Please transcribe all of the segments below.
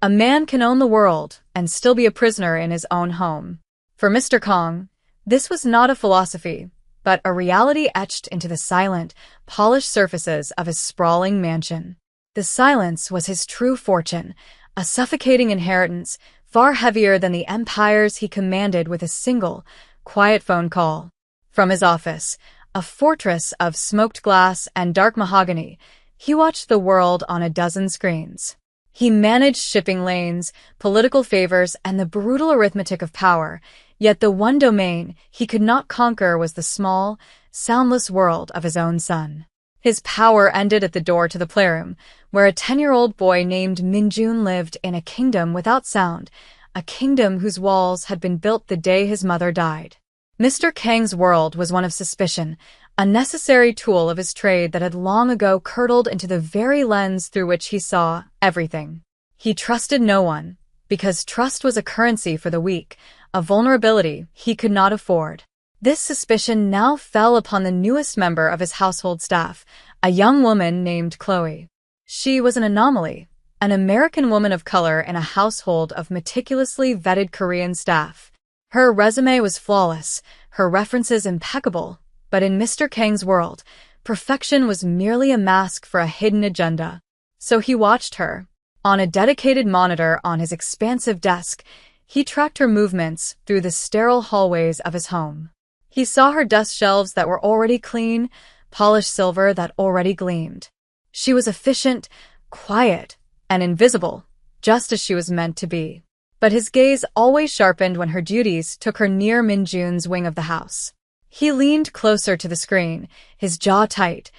A man can own the world and still be a prisoner in his own home. For Mr. Kong, this was not a philosophy, but a reality etched into the silent, polished surfaces of his sprawling mansion. The silence was his true fortune, a suffocating inheritance far heavier than the empires he commanded with a single, quiet phone call. From his office, a fortress of smoked glass and dark mahogany, he watched the world on a dozen screens. He managed shipping lanes, political favors, and the brutal arithmetic of power, yet the one domain he could not conquer was the small, soundless world of his own son. His power ended at the door to the playroom, where a 10-year-old boy named Min-jun lived in a kingdom without sound, a kingdom whose walls had been built the day his mother died. Mr. Kang's world was one of suspicion, a necessary tool of his trade that had long ago curdled into the very lens through which he saw everything. He trusted no one, because trust was a currency for the weak, a vulnerability he could not afford. This suspicion now fell upon the newest member of his household staff, a young woman named Chloe. She was an anomaly, an American woman of color in a household of meticulously vetted Korean staff. Her resume was flawless, her references impeccable, but in Mr. Kang's world, perfection was merely a mask for a hidden agenda. So he watched her. On a dedicated monitor on his expansive desk, he tracked her movements through the sterile hallways of his home. He saw her dust shelves that were already clean, polished silver that already gleamed. She was efficient, quiet, and invisible, just as she was meant to be. But his gaze always sharpened when her duties took her near Min-jun's wing of the house. He leaned closer to the screen, his jaw tight,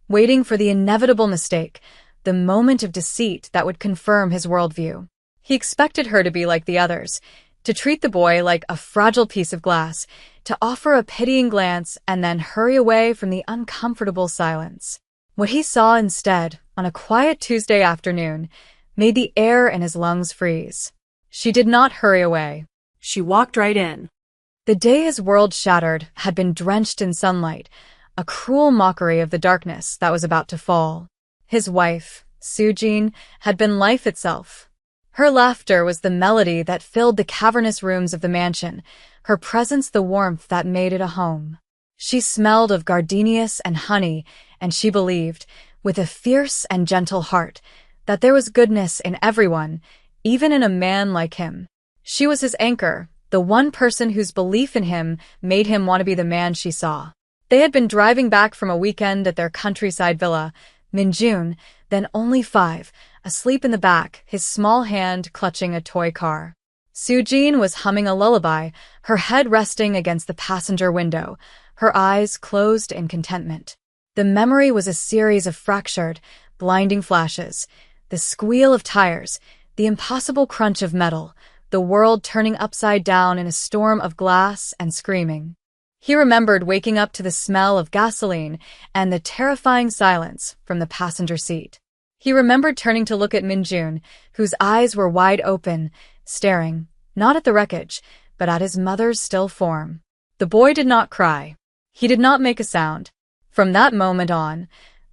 waiting for the inevitable mistake, the moment of deceit that would confirm his worldview. He expected her to be like the others, to treat the boy like a fragile piece of glass, to offer a pitying glance and then hurry away from the uncomfortable silence. What he saw instead, on a quiet Tuesday afternoon, made the air in his lungs freeze. She did not hurry away. She walked right in. The day his world shattered had been drenched in sunlight, a cruel mockery of the darkness that was about to fall. His wife, Soo-jin, had been life itself. Her laughter was the melody that filled the cavernous rooms of the mansion, her presence the warmth that made it a home. She smelled of gardenias and honey, and she believed, with a fierce and gentle heart, that there was goodness in everyone, even in a man like him. She was his anchor, the one person whose belief in him made him want to be the man she saw. They had been driving back from a weekend at their countryside villa, Min-jun, then only 5, asleep in the back, his small hand clutching a toy car. Soo-jin was humming a lullaby, her head resting against the passenger window, her eyes closed in contentment. The memory was a series of fractured, blinding flashes, the squeal of tires, the impossible crunch of metal, the world turning upside down in a storm of glass and screaming. He remembered waking up to the smell of gasoline and the terrifying silence from the passenger seat. He remembered turning to look at Min-jun, whose eyes were wide open, staring, not at the wreckage, but at his mother's still form. The boy did not cry. He did not make a sound. From that moment on,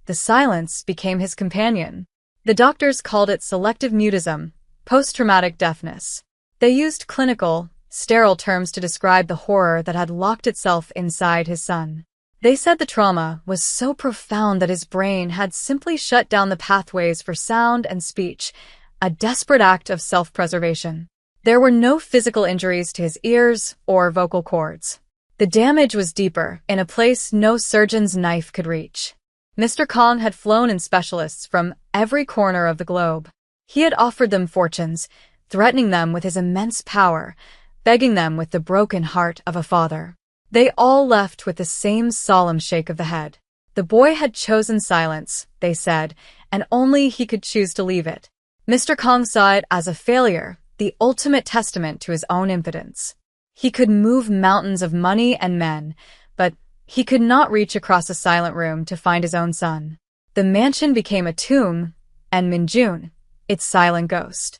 the silence became his companion. The doctors called it selective mutism, post-traumatic deafness. They used clinical, sterile terms to describe the horror that had locked itself inside his son. They said the trauma was so profound that his brain had simply shut down the pathways for sound and speech, a desperate act of self-preservation. There were no physical injuries to his ears or vocal cords. The damage was deeper, in a place no surgeon's knife could reach. Mr. Kong had flown in specialists from every corner of the globe. He had offered them fortunes, threatening them with his immense power, begging them with the broken heart of a father. They all left with the same solemn shake of the head. The boy had chosen silence, they said, and only he could choose to leave it. Mr. Kong saw it as a failure, the ultimate testament to his own impotence. He could move mountains of money and men, but he could not reach across a silent room to find his own son. The mansion became a tomb, and Min-jun, its silent ghost.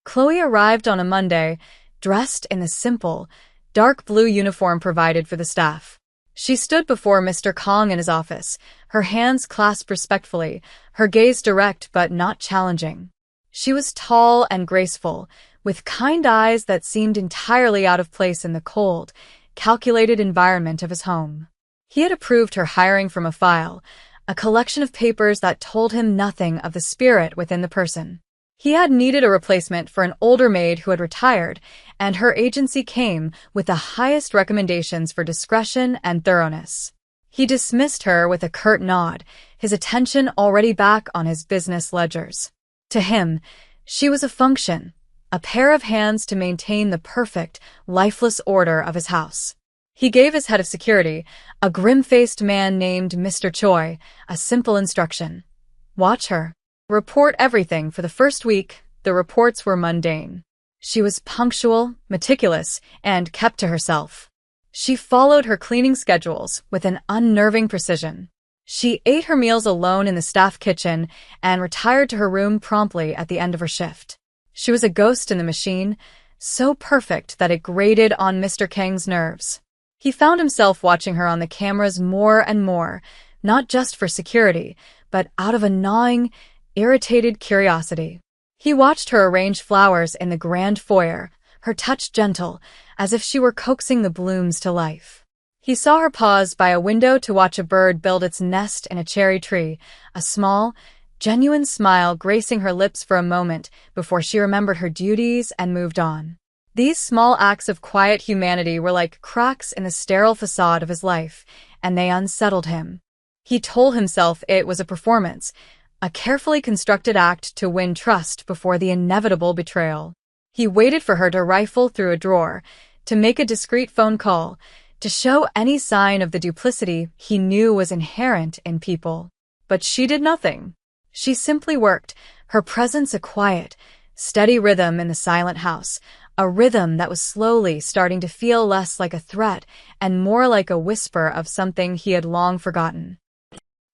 Chloe arrived on a Monday, dressed in the simple, dark blue uniform provided for the staff. She stood before Mr. Kong in his office, her hands clasped respectfully, her gaze direct but not challenging. She was tall and graceful, with kind eyes that seemed entirely out of place in the cold, calculated environment of his home. He had approved her hiring from a file, a collection of papers that told him nothing of the spirit within the person. He had needed a replacement for an older maid who had retired, and her agency came with the highest recommendations for discretion and thoroughness. He dismissed her with a curt nod, his attention already back on his business ledgers. To him, she was a function, a pair of hands to maintain the perfect, lifeless order of his house. He gave his head of security, a grim-faced man named Mr. Choi, a simple instruction. Watch her. Report everything. For the first week, the reports were mundane. She was punctual, meticulous, and kept to herself. She followed her cleaning schedules with an unnerving precision. She ate her meals alone in the staff kitchen and retired to her room promptly at the end of her shift. She was a ghost in the machine, so perfect that it grated on Mr. Kang's nerves. He found himself watching her on the cameras more and more, not just for security, but out of a gnawing, irritated curiosity. He watched her arrange flowers in the grand foyer, her touch gentle, as if she were coaxing the blooms to life. He saw her pause by a window to watch a bird build its nest in a cherry tree, a small, genuine smile gracing her lips for a moment before she remembered her duties and moved on. These small acts of quiet humanity were like cracks in the sterile facade of his life, and they unsettled him. He told himself it was a performance, a carefully constructed act to win trust before the inevitable betrayal. He waited for her to rifle through a drawer, to make a discreet phone call, to show any sign of the duplicity he knew was inherent in people. But she did nothing. She simply worked, her presence a quiet, steady rhythm in the silent house, a rhythm that was slowly starting to feel less like a threat and more like a whisper of something he had long forgotten.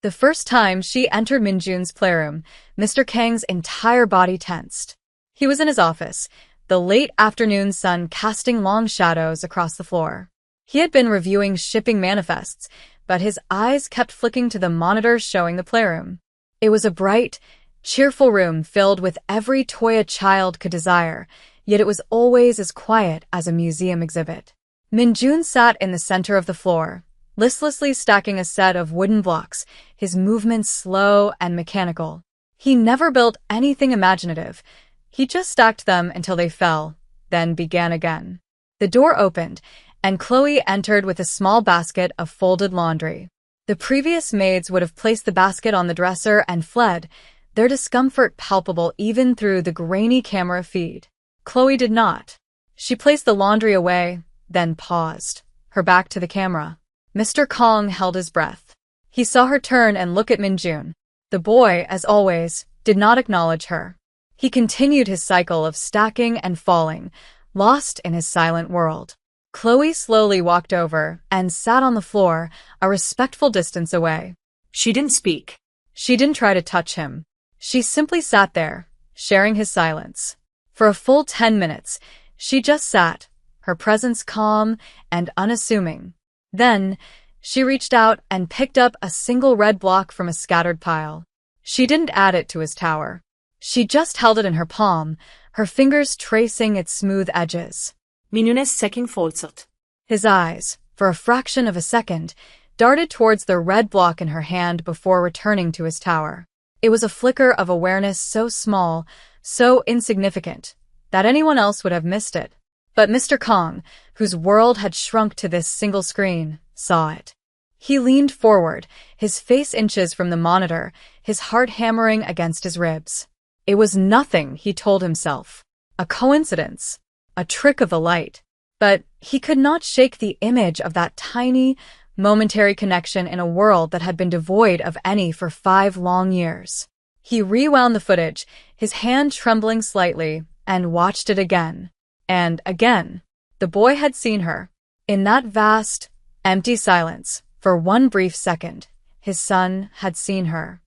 The first time she entered Minjun's playroom, Mr. Kang's entire body tensed. He was in his office, the late afternoon sun casting long shadows across the floor. He had been reviewing shipping manifests, but his eyes kept flicking to the monitor showing the playroom. It was a bright, cheerful room filled with every toy a child could desire, yet it was always as quiet as a museum exhibit. Minjun sat in the center of the floor, listlessly stacking a set of wooden blocks, his movements slow and mechanical. He never built anything imaginative. He just stacked them until they fell, then began again. The door opened, and Chloe entered with a small basket of folded laundry. The previous maids would have placed the basket on the dresser and fled, their discomfort palpable even through the grainy camera feed. Chloe did not. She placed the laundry away, then paused, her back to the camera. Mr. Kong held his breath. He saw her turn and look at Minjun. The boy, as always, did not acknowledge her. He continued his cycle of stacking and falling, lost in his silent world. Chloe slowly walked over and sat on the floor, a respectful distance away. She didn't speak. She didn't try to touch him. She simply sat there, sharing his silence. For a full 10 minutes, she just sat, her presence calm and unassuming. Then, she reached out and picked up a single red block from a scattered pile. She didn't add it to his tower. She just held it in her palm, her fingers tracing its smooth edges. Minun's second fortsatt. His eyes, for a fraction of a second, darted towards the red block in her hand before returning to his tower. It was a flicker of awareness so small, so insignificant, that anyone else would have missed it. But Mr. Kong, whose world had shrunk to this single screen, saw it. He leaned forward, his face inches from the monitor, his heart hammering against his ribs. It was nothing, he told himself. A coincidence. A trick of the light. But he could not shake the image of that tiny, momentary connection in a world that had been devoid of any for 5 long years. He rewound the footage, his hand trembling slightly, and watched it again. And again. The boy had seen her. In that vast, empty silence, for one brief second, his son had seen her.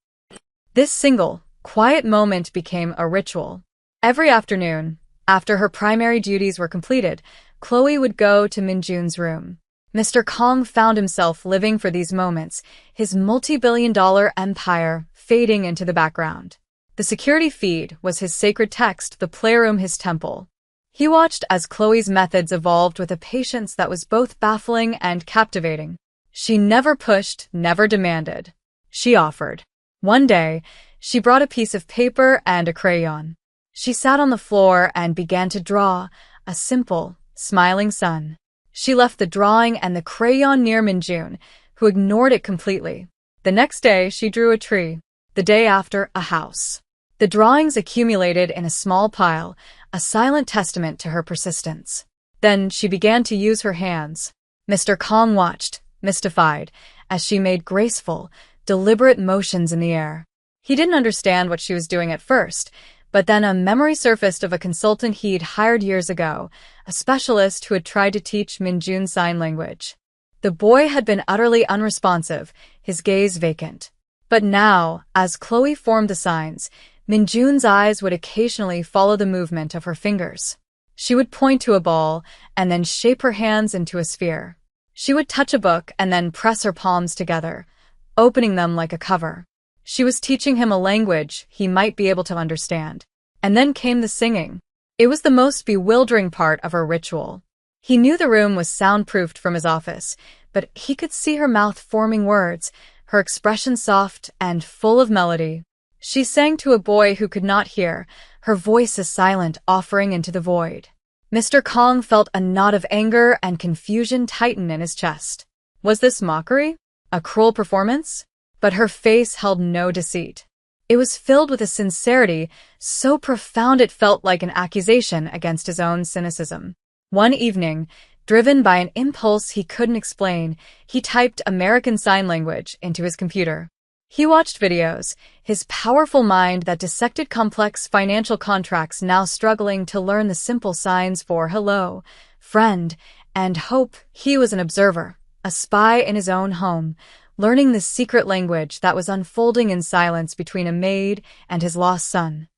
This single, quiet moment became a ritual. Every afternoon, after her primary duties were completed, Chloe would go to Minjun's room. Mr. Kong found himself living for these moments, his multi-billion-dollar empire fading into the background. The The security feed was his sacred text, the playroom his temple. He watched as Chloe's methods evolved with a patience that was both baffling and captivating. She never pushed, never demanded. She offered. One day, she brought a piece of paper and a crayon. She sat on the floor and began to draw a simple, smiling sun. She left the drawing and the crayon near Minjun, who ignored it completely. The next day, she drew a tree. The day after, a house. The drawings accumulated in a small pile, a silent testament to her persistence. Then she began to use her hands. Mr. Kong watched, mystified, as she made graceful, deliberate motions in the air. He didn't understand what she was doing at first, but then a memory surfaced of a consultant he'd hired years ago, a specialist who had tried to teach Minjun sign language. The boy had been utterly unresponsive, his gaze vacant. But now, as Chloe formed the signs, Minjun's eyes would occasionally follow the movement of her fingers. She would point to a ball and then shape her hands into a sphere. She would touch a book and then press her palms together, opening them like a cover. She was teaching him a language he might be able to understand. And then came the singing. It was the most bewildering part of her ritual. He knew the room was soundproofed from his office, but he could see her mouth forming words, her expression soft and full of melody. She sang to a boy who could not hear, her voice a silent offering into the void. Mr. Kong felt a knot of anger and confusion tighten in his chest. Was this mockery? A cruel performance? But her face held no deceit. It was filled with a sincerity so profound it felt like an accusation against his own cynicism. One evening, driven by an impulse he couldn't explain, he typed American Sign Language into his computer. He watched videos, his powerful mind that dissected complex financial contracts now struggling to learn the simple signs for hello, friend, and hope. He was an observer, a spy in his own home, learning the secret language that was unfolding in silence between a maid and his lost son.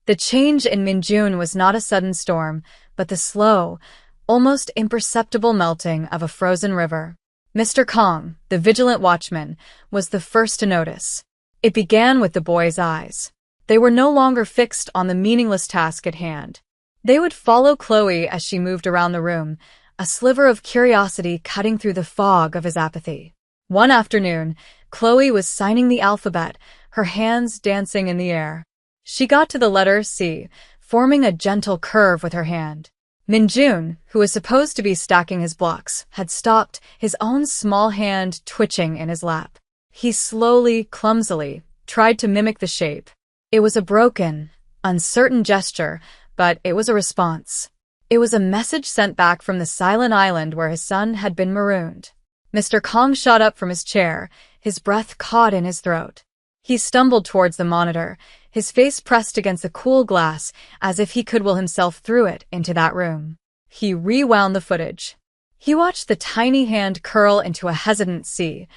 The change in Minjun was not a sudden storm, but the slow, almost imperceptible melting of a frozen river. Mr. Kong, the vigilant watchman, was the first to notice. It began with the boy's eyes. They were no longer fixed on the meaningless task at hand. They would follow Chloe as she moved around the room, a sliver of curiosity cutting through the fog of his apathy. One afternoon, Chloe was signing the alphabet, her hands dancing in the air. She got to the letter C, forming a gentle curve with her hand. Minjun, who was supposed to be stacking his blocks, had stopped, his own small hand twitching in his lap. He slowly, clumsily, tried to mimic the shape. It was a broken, uncertain gesture, but it was a response. It was a message sent back from the silent island where his son had been marooned. Mr. Kong shot up from his chair, his breath caught in his throat. He stumbled towards the monitor, his face pressed against the cool glass as if he could will himself through it into that room. He rewound the footage. He watched the tiny hand curl into a hesitant C,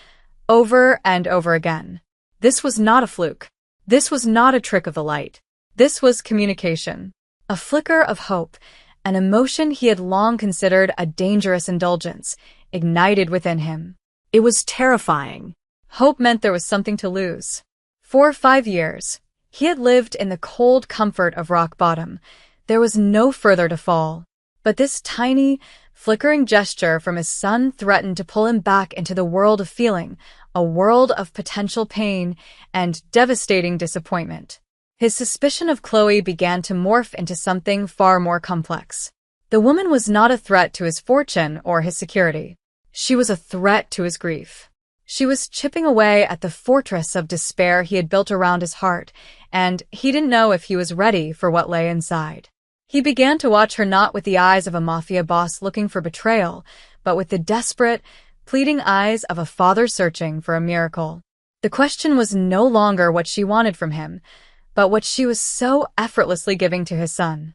over and over again. This was not a fluke. This was not a trick of the light. This was communication. A flicker of hope, an emotion he had long considered a dangerous indulgence, ignited within him. It was terrifying. Hope meant there was something to lose. For 5 years, he had lived in the cold comfort of rock bottom. There was no further to fall. But this tiny, flickering gesture from his son threatened to pull him back into the world of feeling, a world of potential pain and devastating disappointment. His suspicion of Chloe began to morph into something far more complex. The woman was not a threat to his fortune or his security. She was a threat to his grief. She was chipping away at the fortress of despair he had built around his heart, and he didn't know if he was ready for what lay inside. He began to watch her not with the eyes of a Mafia boss looking for betrayal, but with the desperate, pleading eyes of a father searching for a miracle. The question was no longer what she wanted from him, but what she was so effortlessly giving to his son.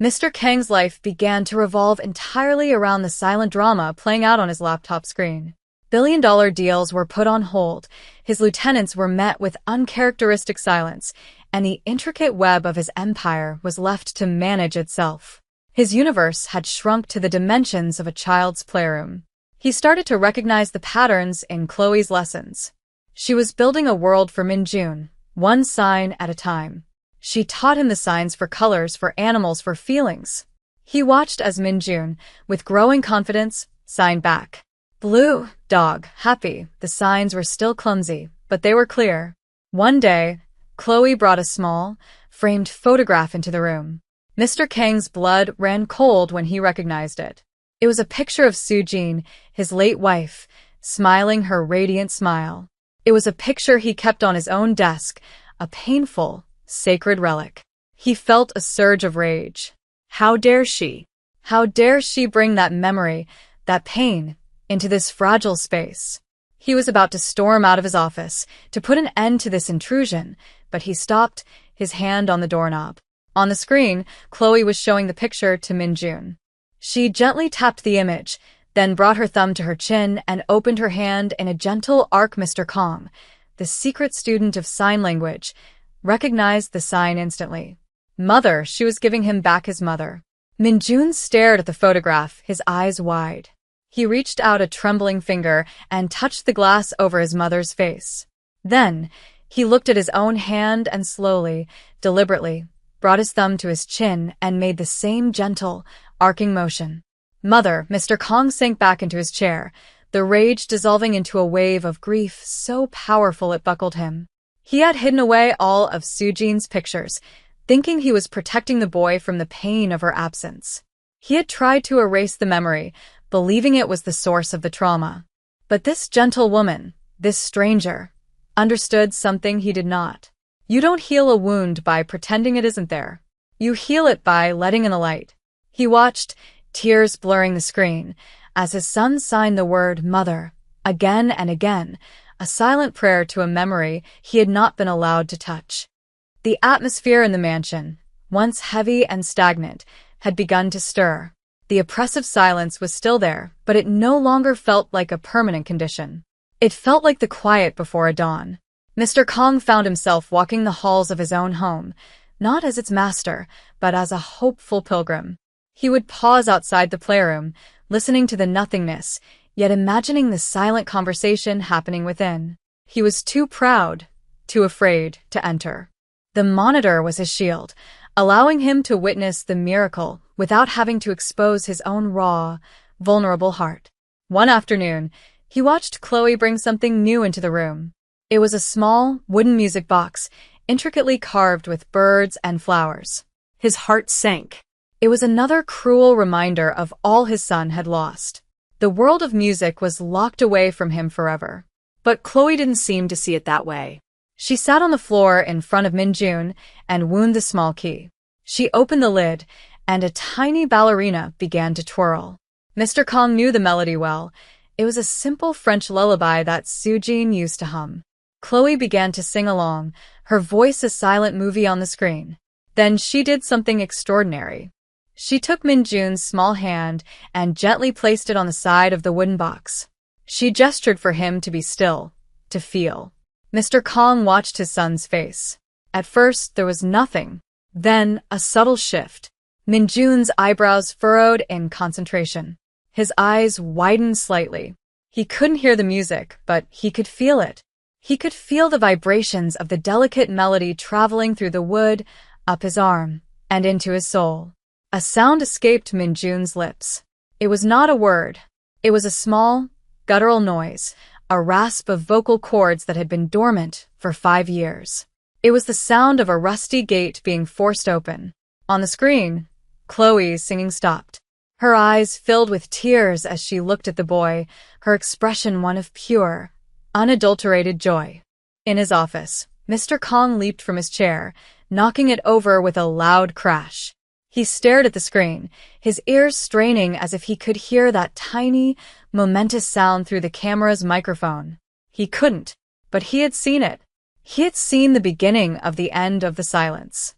Mr. Kang's life began to revolve entirely around the silent drama playing out on his laptop screen. Billion-dollar deals were put on hold, his lieutenants were met with uncharacteristic silence, and the intricate web of his empire was left to manage itself. His universe had shrunk to the dimensions of a child's playroom. He started to recognize the patterns in Chloe's lessons. She was building a world for Minjun, one sign at a time. She taught him the signs for colors, for animals, for feelings. He watched as Minjun, with growing confidence, signed back. Blue, dog, happy. The signs were still clumsy, but they were clear. One day, Chloe brought a small, framed photograph into the room. Mr. Kang's blood ran cold when he recognized it. It was a picture of Sujin, his late wife, smiling her radiant smile. It was a picture he kept on his own desk, a painful, sacred relic. He felt a surge of rage. How dare she? How dare she bring that memory, that pain, into this fragile space? He was about to storm out of his office, to put an end to this intrusion, but he stopped, his hand on the doorknob. On the screen, Chloe was showing the picture to Minjun. She gently tapped the image, then brought her thumb to her chin and opened her hand in a gentle arc. Mr. Kong, the secret student of sign language, recognized the sign instantly. Mother, she was giving him back his mother. Minjun stared at the photograph, his eyes wide. He reached out a trembling finger and touched the glass over his mother's face. Then, he looked at his own hand and slowly, deliberately, brought his thumb to his chin and made the same gentle, arcing motion. Mother, Mr. Kong sank back into his chair, the rage dissolving into a wave of grief so powerful it buckled him. He had hidden away all of Sujin's pictures, thinking he was protecting the boy from the pain of her absence. He had tried to erase the memory, believing it was the source of the trauma. But this gentle woman, this stranger, understood something he did not. You don't heal a wound by pretending it isn't there. You heal it by letting in the light. He watched, tears blurring the screen, as his son signed the word mother, again and again, a silent prayer to a memory he had not been allowed to touch. The atmosphere in the mansion, once heavy and stagnant, had begun to stir. The oppressive silence was still there, but it no longer felt like a permanent condition. It felt like the quiet before a dawn. Mr. Kong found himself walking the halls of his own home, not as its master, but as a hopeful pilgrim. He would pause outside the playroom, listening to the nothingness, yet imagining the silent conversation happening within. He was too proud, too afraid to enter. The monitor was his shield, allowing him to witness the miracle without having to expose his own raw, vulnerable heart. One afternoon, he watched Chloe bring something new into the room. It was a small, wooden music box, intricately carved with birds and flowers. His heart sank. It was another cruel reminder of all his son had lost. The world of music was locked away from him forever. But Chloe didn't seem to see it that way. She sat on the floor in front of Minjun and wound the small key. She opened the lid, and a tiny ballerina began to twirl. Mr. Kong knew the melody well. It was a simple French lullaby that Sujin used to hum. Chloe began to sing along, her voice a silent movie on the screen. Then she did something extraordinary. She took Minjun's small hand and gently placed it on the side of the wooden box. She gestured for him to be still, to feel. Mr. Kong watched his son's face. At first, there was nothing. Then, a subtle shift. Minjun's eyebrows furrowed in concentration. His eyes widened slightly. He couldn't hear the music, but he could feel it. He could feel the vibrations of the delicate melody traveling through the wood, up his arm, and into his soul. A sound escaped Minjun's lips. It was not a word. It was a small, guttural noise, a rasp of vocal cords that had been dormant for 5 years. It was the sound of a rusty gate being forced open. On the screen, Chloe's singing stopped. Her eyes filled with tears as she looked at the boy, her expression one of pure, unadulterated joy. In his office, Mr. Kong leaped from his chair, knocking it over with a loud crash. He stared at the screen, his ears straining as if he could hear that tiny, momentous sound through the camera's microphone. He couldn't, but he had seen it. He had seen the beginning of the end of the silence.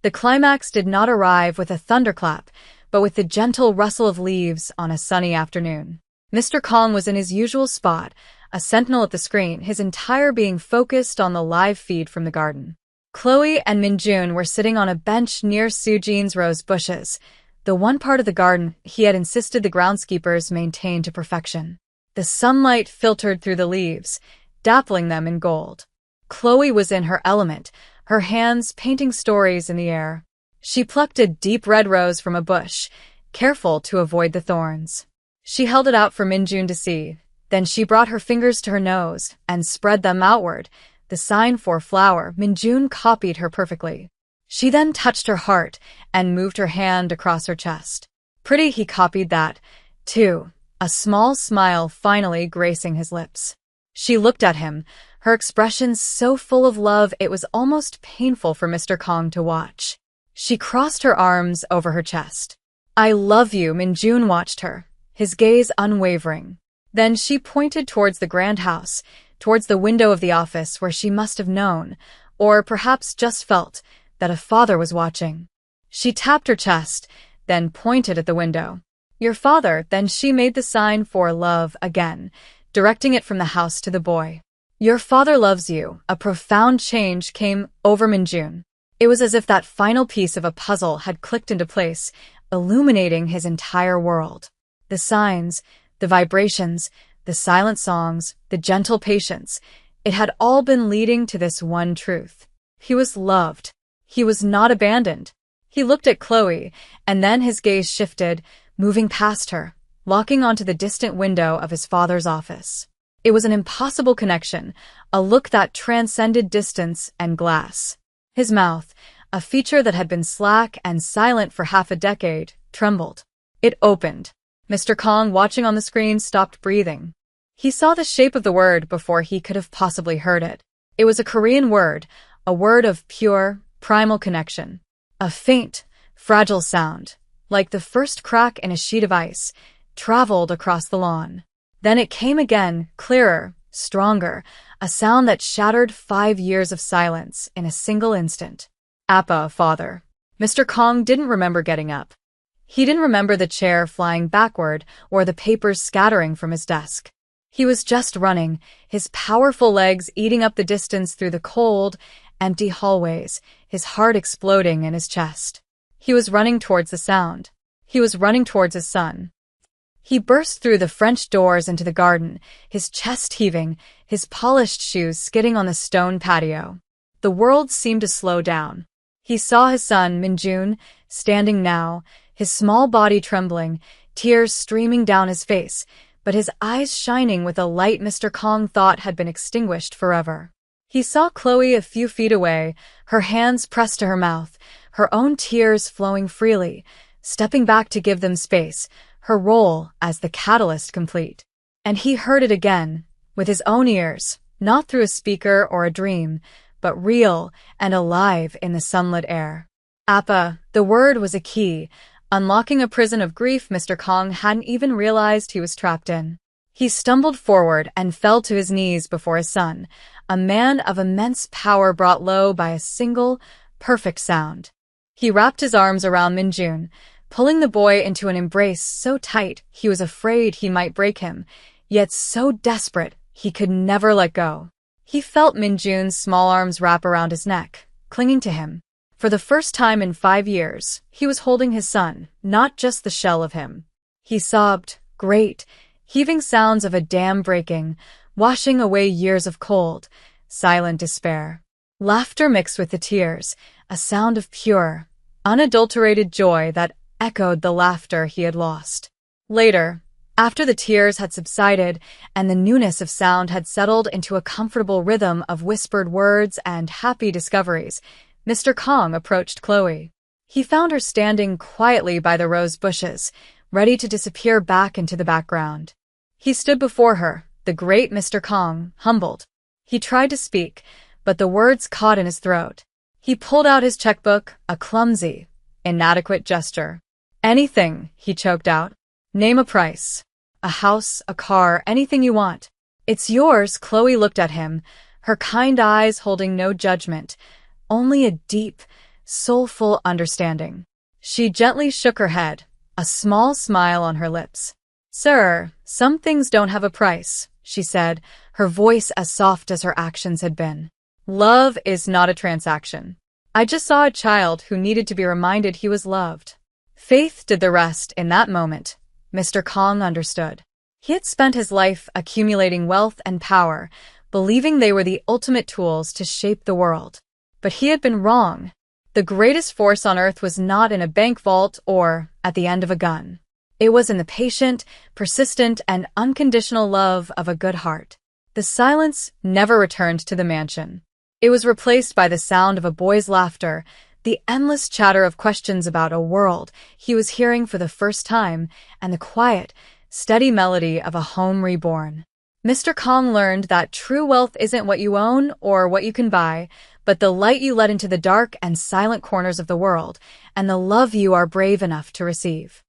The climax did not arrive with a thunderclap, but with the gentle rustle of leaves on a sunny afternoon. Mr. Kong was in his usual spot, a sentinel at the screen, his entire being focused on the live feed from the garden. Chloe and Minjun were sitting on a bench near Sujin's rose bushes, the one part of the garden he had insisted the groundskeepers maintain to perfection. The sunlight filtered through the leaves, dappling them in gold. Chloe was in her element, her hands painting stories in the air. She plucked a deep red rose from a bush, careful to avoid the thorns. She held it out for Minjun to see. Then she brought her fingers to her nose and spread them outward, the sign for flower. Minjun copied her perfectly. She then touched her heart and moved her hand across her chest. Pretty, he copied that, too, a small smile finally gracing his lips. She looked at him, her expression so full of love it was almost painful for Mr. Kong to watch. She crossed her arms over her chest. I love you, Minjun watched her, his gaze unwavering. Then she pointed towards the grand house, towards the window of the office where she must have known, or perhaps just felt, that a father was watching. She tapped her chest, then pointed at the window. Your father. Then she made the sign for love again, directing it from the house to the boy. Your father loves you. A profound change came over Minjun. It was as if that final piece of a puzzle had clicked into place, illuminating his entire world. The signs, the vibrations, the silent songs, the gentle patience, it had all been leading to this one truth. He was loved. He was not abandoned. He looked at Chloe, and then his gaze shifted, moving past her, locking onto the distant window of his father's office. It was an impossible connection, a look that transcended distance and glass. His mouth, a feature that had been slack and silent for half a decade, trembled. It opened. Mr. Kong, watching on the screen, stopped breathing. He saw the shape of the word before he could have possibly heard it. It was a Korean word, a word of pure, primal connection. A faint, fragile sound, like the first crack in a sheet of ice, traveled across the lawn. Then it came again, clearer, stronger, a sound that shattered 5 years of silence in a single instant. Appa, father. Mr. Kong didn't remember getting up. He didn't remember the chair flying backward or the papers scattering from his desk. He was just running, his powerful legs eating up the distance through the cold, empty hallways, his heart exploding in his chest. He was running towards the sound. He was running towards his son. He burst through the French doors into the garden, his chest heaving, his polished shoes skidding on the stone patio. The world seemed to slow down. He saw his son, Minjun, standing now, his small body trembling, tears streaming down his face, but his eyes shining with a light Mr. Kong thought had been extinguished forever. He saw Chloe a few feet away, her hands pressed to her mouth, her own tears flowing freely, stepping back to give them space, her role as the catalyst complete. And he heard it again, with his own ears, not through a speaker or a dream, but real and alive in the sunlit air. Appa, the word was a key, unlocking a prison of grief Mr. Kong hadn't even realized he was trapped in. He stumbled forward and fell to his knees before his son, a man of immense power brought low by a single, perfect sound. He wrapped his arms around Minjun, pulling the boy into an embrace so tight he was afraid he might break him, yet so desperate he could never let go. He felt Minjun's small arms wrap around his neck, clinging to him. For the first time in 5 years, he was holding his son, not just the shell of him. He sobbed, great, heaving sounds of a dam breaking, washing away years of cold, silent despair. Laughter mixed with the tears, a sound of pure, unadulterated joy that echoed the laughter he had lost. Later, after the tears had subsided and the newness of sound had settled into a comfortable rhythm of whispered words and happy discoveries, Mr. Kong approached Chloe. He found her standing quietly by the rose bushes, ready to disappear back into the background. He stood before her, the great Mr. Kong, humbled. He tried to speak, but the words caught in his throat. He pulled out his checkbook, a clumsy, inadequate gesture. Anything, he choked out. Name a price. A house, a car, anything you want. It's yours. Chloe looked at him, her kind eyes holding no judgment, only a deep, soulful understanding. She gently shook her head, a small smile on her lips. Sir, some things don't have a price, she said, her voice as soft as her actions had been. Love is not a transaction. I just saw a child who needed to be reminded he was loved. Faith did the rest in that moment. Mr. Kong understood. He had spent his life accumulating wealth and power, believing they were the ultimate tools to shape the world. But he had been wrong. The greatest force on earth was not in a bank vault or at the end of a gun. It was in the patient, persistent, and unconditional love of a good heart. The silence never returned to the mansion. It was replaced by the sound of a boy's laughter, the endless chatter of questions about a world he was hearing for the first time, and the quiet, steady melody of a home reborn. Mr. Kong learned that true wealth isn't what you own or what you can buy, but the light you let into the dark and silent corners of the world, and the love you are brave enough to receive.